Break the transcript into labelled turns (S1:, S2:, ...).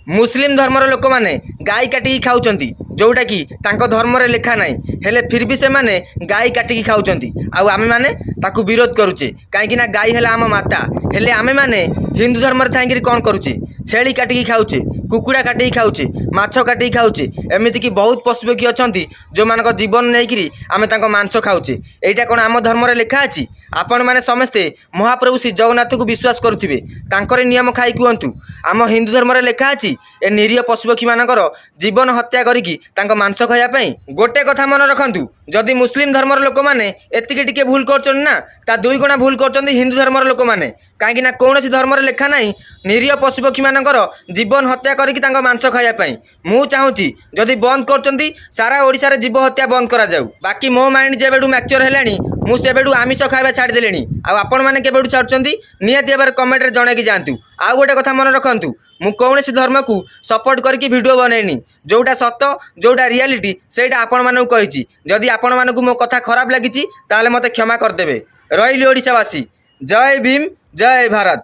S1: मुस्लिम धर्मर लोक मैंने गाई काटिकी खाऊं जोटा कि धर्म लेखा ना हेले फिर भी से माने गाई काटिकी खाऊं आमे माने ताकू विरोध करुचे कहीं गाई है आम माता हेले आमे माने हिंदू धर्म थी कौन करुचे छेली काटिकी खाऊचे कुकुड़ा काटिकी खाऊचे माछ काटिकी खाऊचे एमती कि बहुत पशुपक्षी अच्छा जो मान जीवन नहीं आम मांस खाऊचे यहाँ कौन आम धर्म लेखा अच्छी आपण मैंने समस्ते महाप्रभु श्री जगन्नाथ को विश्वास करुवे नियम खाई कहतु आम हिंदू धर्म लेखा अच्छी ए निरीह पशुपक्षी मानकर जीवन हत्या करिकी मांस खायापी गोटे कथा मन रखु जदि मुस्लिम धर्मर लोक मैंने एतिके टिके भूल कर ना ता दुई गुणा भूल कर हिंदू धर्मर लोक मैंने कहीं कौन धर्म लेखा ना निरीह पशुपक्षी मानकर जीवन हत्या करिकी मांस खायापी मु चाहूँगी जदि बंद कर सारा ओडिशा जीव हत्या बंद करा जाऊ बाकी मो माइंड जेबेडू मैच्योर है मुझेबेडू आमिष खाଇବା छाड़देले आपण मैंने केबेडू छाड़ुचंदी निहाती भाव कमेंट रे जणेकी जातु आउ गोटे कथा मन रखु मु कौन धर्म को सपोर्ट करके वीडियो बनैनी जोटा सत जोटा रियलिटी सेटा आपण मानू कही जदि आपण मानू मो कथा खराब लगी ताले मते क्षमा करदेवे रही ओडिशावासी जय भीम जय भारत।